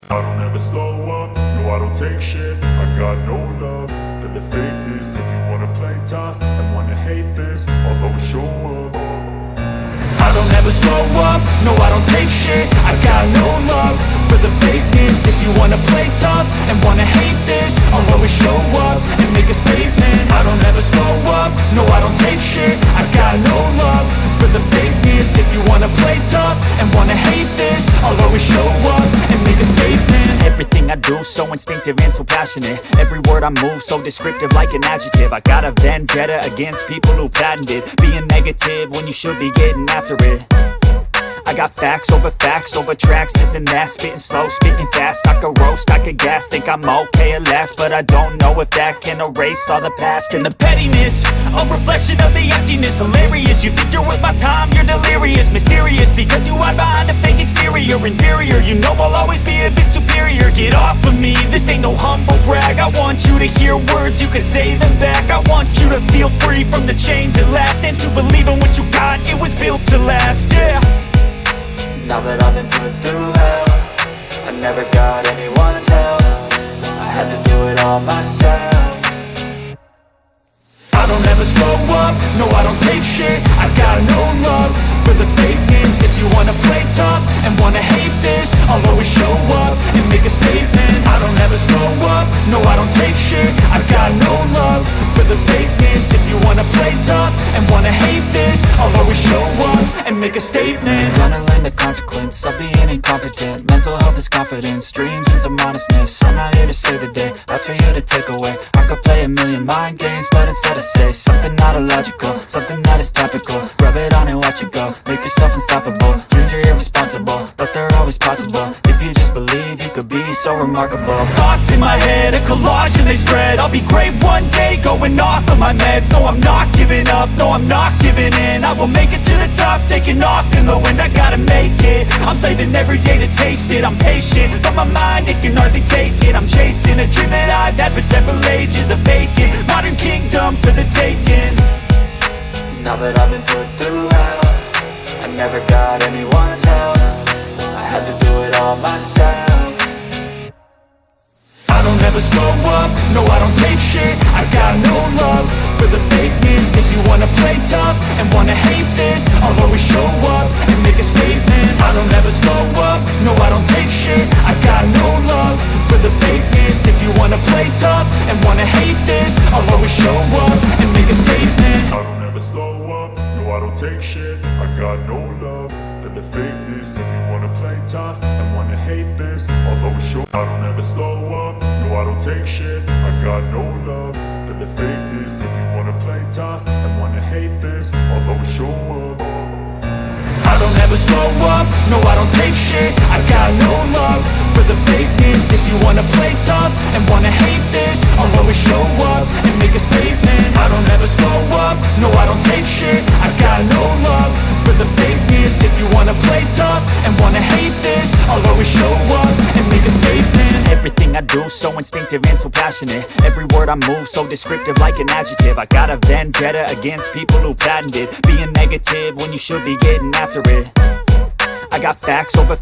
I don't ever slow up, no I don't take shit. I got no love for the fakeness. If you wanna play tough and wanna hate this, I'll always show up. I don't ever slow up, no I don't take shit. I got no love for the fakeness. If you wanna play tough and wanna hate this, I'll always show up and make a statement. I don't ever slow up, no I don't take shit. I got no love for the fakeness. If you wanna play tough and wanna hate this, I'll always show up and make a statement. Everything I do so instinctive and so passionate. Every word I move so descriptive like an adjective. I got a vendetta against people who patented being negative when you should be getting after it. I got facts over tracks, this and that. Spitting slow, spitting fast. I could roast, I could gas. Think I'm okay at last, but I don't know if that can erase all the past. And the pettiness, a reflection of the emptiness. Hilarious, you think you're worth my time, you're delirious. Mysterious, because you hide behind a fake exterior. Inferior, you know I'll always be a bit superior. Get off of me, this ain't no humble brag. I want you to hear words, you can say them back. I want you to feel free from the chains that last, and to believe in what you got, it was built to last, yeah. Now that I've been put through hell, I never got anyone's help. I had to do it all myself. I don't ever slow up, no I don't take shit. I got no love for the fakeness. If you wanna play tough and wanna hate this, I'll always show up and make a statement. I don't ever slow up, no I don't take shit. I got no love for the fakeness. If you wanna play tough and wanna hate this, I'll always show up and make a statement. Gonna learn the consequence of being incompetent. Mental health is confidence, dreams and some honestness. I'm not here to save the day, that's for you to take away. I could play a million mind games, but instead I say something not illogical, something that is topical. Rub it on and watch it go, make yourself unstoppable. Dreams are irresponsible, but they're always possible. If you just believe, you could be so remarkable. Thoughts in my head, a collage and they spread. I'll be great one day, going off of my meds. No, I'm not giving up, no, I'm not giving in. I will make it to the top, taking off in the wind. I gotta make it, I'm saving every day to taste it. I'm patient, but my mind, it can hardly take it. I'm chasing a dream that I've had for several ages. A vacant, modern kingdom for the taking. Now that I've been put through hell, I never got anyone's help. I had to do it all myself. I don't ever slow up, no I don't take shit. I got no love for the fakeness. If you wanna play tough and wanna hate this, I'll always show up and make a statement. I don't ever slow up, no I don't take shit. I got no love for the fakeness. If you wanna play tough and wanna hate this, I'll always show up and make a statement. I don't ever slow up, no I don't take shit. I got no love for the fakeness. If you wanna play tough and wanna hate this, I'll always show up. I don't ever slow up, no I don't take shit. I got no love for the fakeness. If you wanna play tough and wanna hate this, I'll always show up. I don't ever slow up, no I don't take shit. I got no love for the fakeness. If you wanna play tough and wanna hate this, I'll always show up and make a statement. I don't ever slow up, no I don't take shit. I got no love for the fakeness. If you wanna play tough and wanna hate this, I'll always show up and make a statement. Everything I do so instinctive and so passionate. Every word I move so descriptive like an adjective. I got a vendetta against people who patented being negative when you should be getting after it. I got facts over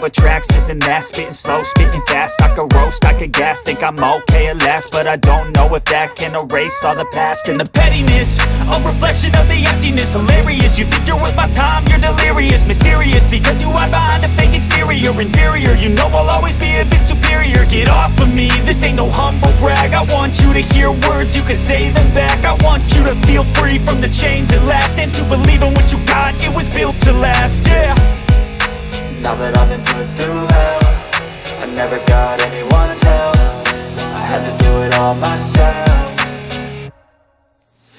tracks, this and that. Spitting slow, spitting fast. I could roast, I could gas. Think I'm okay at last, but I don't know if that can erase all the past. And the pettiness, a reflection of the emptiness. Hilarious, you think you're worth my time, you're delirious. Mysterious, because you hide behind a fake exterior. Inferior, you know I'll always be a bit superior. Get off of me, this ain't no humble brag. I want you to hear words, you can say them back. I want you to feel free from the chains that last, and to believe in what you got, it was built to last, yeah. Now that I've been put through hell, I never got anyone's help. I had to do it all myself.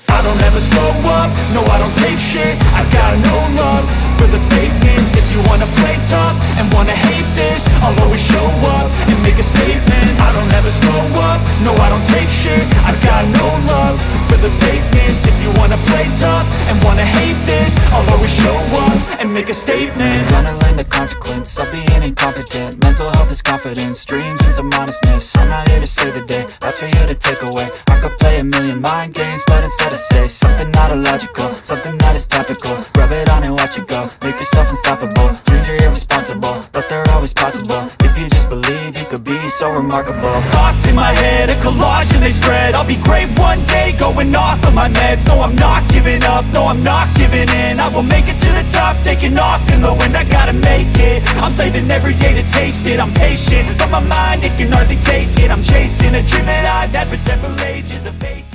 I don't ever slow up, no I don't take shit. I got no love for the fakeness. If you wanna play tough and wanna hate this, I'll always show up and make a statement. I don't ever slow up, no I don't take shit. I got no love for the fakeness. If you wanna play tough and wanna hate this, I'll always show up and make a statement. Gonna learn the consequence of being incompetent. Mental health is confidence, dreams and some honestness. I'm not here to save the day, that's for you to take away. I could play a million mind games, but instead I say something not illogical, something that is topical. Rub it on and watch it go, make yourself unstoppable. Dreams are irresponsible, but they're always possible. If you just believe, you could be so remarkable. Thoughts in my head, a collage and they spread. I'll be great one day, going off of my meds. No, I'm not giving up, no, I'm not giving in. I will make it to the top, taking off in the wind. I gotta make it, I'm saving every day to taste it. I'm patient, but my mind, it can hardly take it. I'm chasing a dream that I've had for several ages of fate.